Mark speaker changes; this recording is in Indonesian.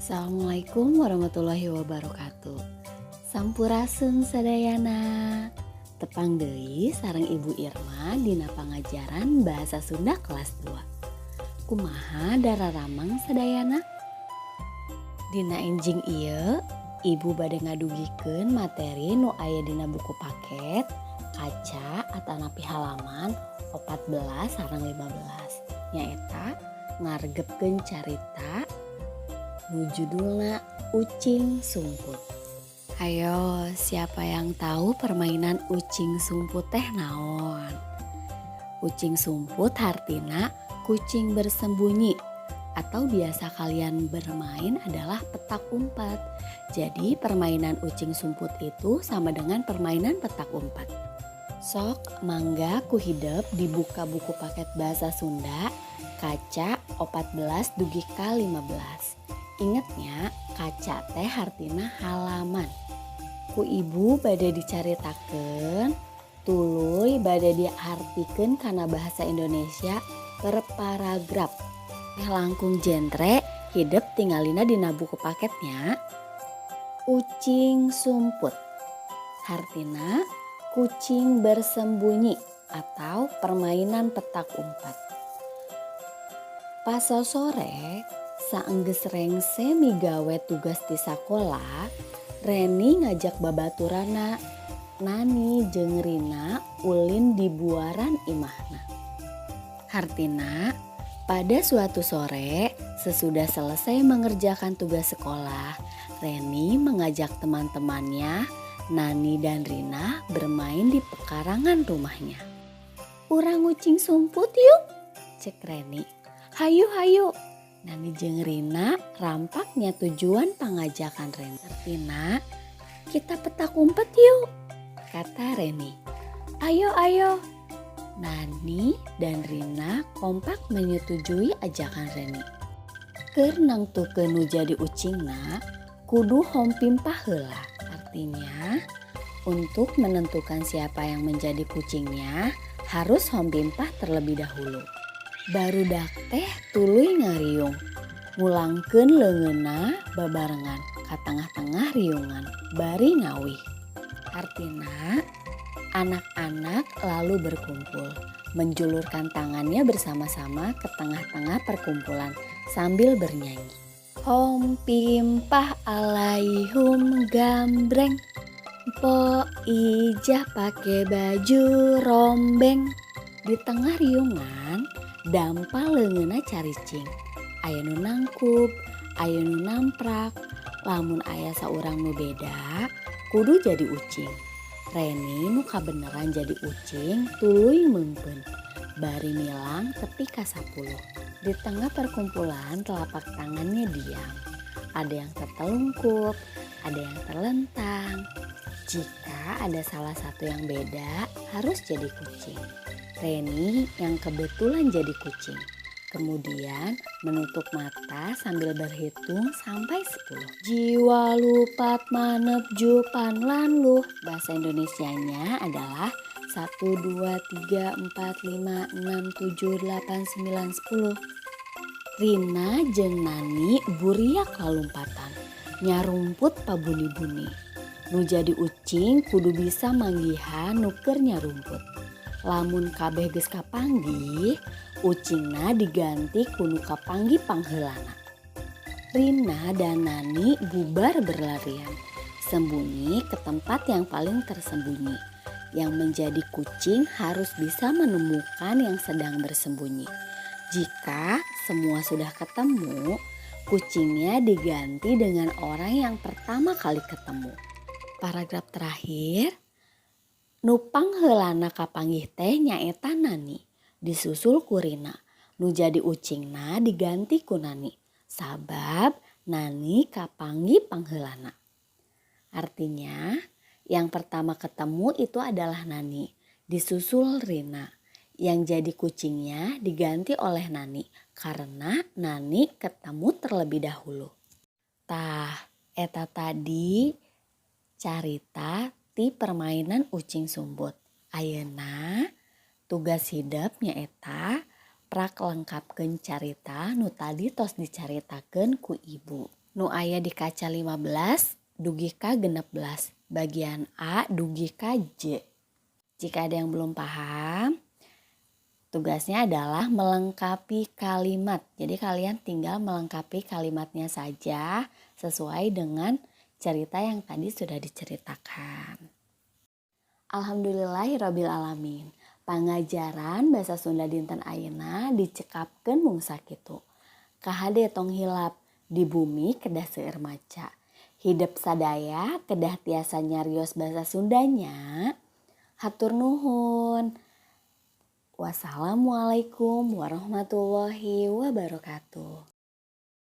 Speaker 1: Assalamualaikum warahmatullahi wabarakatuh. Sampurasun sadayana. Tepang deui sareng Ibu Irma dina pangajaran bahasa Sunda kelas 2. Kumaha dararamang sadayana? Dina enjing ieu Ibu bade ngadugikeun materi nu aya dina buku paket kaca atanapi halaman 14 sareng 15. Nyaeta ngargepkeun carita nu judulna Ucing Sumput. Ayo, siapa yang tahu permainan ucing sumput teh naon? Ucing sumput artina kucing bersembunyi atau biasa kalian bermain adalah petak umpet. Jadi permainan ucing sumput itu sama dengan permainan petak umpet. Sok mangga ku hidep dibuka buku paket bahasa Sunda kaca 14 dugi ka 15. Ingatnya kaca teh artina halaman. Ku ibu bade dicaritakeun, tuluy bade diartikeun kana bahasa Indonesia per paragraf. Langkung jentre hidup tinggalina dina buku paketnya. Ucing sumput artina kucing bersembunyi atau permainan petak umpet. Pas sore saenggeus rengse migawe tugas di sakola, Reni ngajak babaturana Nani jeung Rina ulin di buaran imahna. Artina pada suatu sore sesudah selesai mengerjakan tugas sekolah, Reni mengajak teman-temannya Nani dan Rina bermain di pekarangan rumahnya. "Urang ucing sumput yuk," cek Reni. "Hayu hayu." Nani jeung Rina rampaknya tujuan pangajakan Reni. "Rina, kita petak umpet yuk," kata Reni. "Ayo ayo." Nani dan Rina kompak menyetujui ajakan Reni. Keur nangtukeun nu jadi ucingna kudu hompimpah heula. Artinya untuk menentukan siapa yang menjadi kucingnya harus hompimpah terlebih dahulu. Barudak teh tuluy ngariung, ngulangkeun leungeunna babarengan ka tengah-tengah riungan, bari ngawih. Artina anak-anak lalu berkumpul, menjulurkan tangannya bersama-sama ke tengah-tengah perkumpulan sambil bernyanyi. Hom pimpah alaihum gambreng, po ijah pake baju rombeng. Di tengah riungan dampal leungeunna caricing. Aya nu nangkup, aya nu namprak. Lamun aya saurang nu beda, kudu jadi ucing. Reni nu kabeneran jadi ucing tuluy meungpeun, bari milang tepi ka 10. Di tengah perkumpulan telapak tangannya diam. Ada yang tertelungkup, ada yang terlentang. Jika ada salah satu yang beda, harus jadi kucing. Reni yang kebetulan jadi kucing. Kemudian menutup mata sambil berhitung sampai 10. Jiwa lupat manep jupan lanluh. Bahasa Indonesianya adalah 1, 2, 3, 4, 5, 6, 7, 8, 9, 10. Rina jeung Nani buriak lalumpatan. Nyarumput pabuni-buni. Nu jadi ucing kudu bisa manggihan nu keur nyarumput. Lamun kabeh geus kapanggih, ucingna diganti ku nu kapanggih pangheulana. Rina dan Nani bubar berlarian, sembunyi ke tempat yang paling tersembunyi. Yang menjadi kucing harus bisa menemukan yang sedang bersembunyi. Jika semua sudah ketemu, kucingnya diganti dengan orang yang pertama kali ketemu. Paragraf terakhir, nu pangheulana kapanggih teh nyaeta Nani, disusul ku Rina. Nu jadi ucingna diganti ku Nani, sabab Nani kapanggih pangheulana. Artinya yang pertama ketemu itu adalah Nani, disusul Rina. Yang jadi kucingnya diganti oleh Nani karena Nani ketemu terlebih dahulu. Tah, eta tadi carita ti permainan ucing sumput. Ayeuna tugas hidup nyaeta prak lengkapkeun carita nu tadi tos dicaritakeun ku ibu. Nu aya di kaca 15 dugi ka 16. Bagian A dugi ka J. Jika ada yang belum paham, tugasnya adalah melengkapi kalimat. Jadi kalian tinggal melengkapi kalimatnya saja sesuai dengan cerita yang tadi sudah diceritakan. Alhamdulillahirabbil alamin. Pangajaran bahasa Sunda dinten ayeuna dicekapkeun mung sakitu. Kahade tong hilap di bumi kedah seueur maca. Hidup sadaya kedah tiasa nyarios bahasa Sundanya. Hatur nuhun. Wassalamualaikum warahmatullahi wabarakatuh.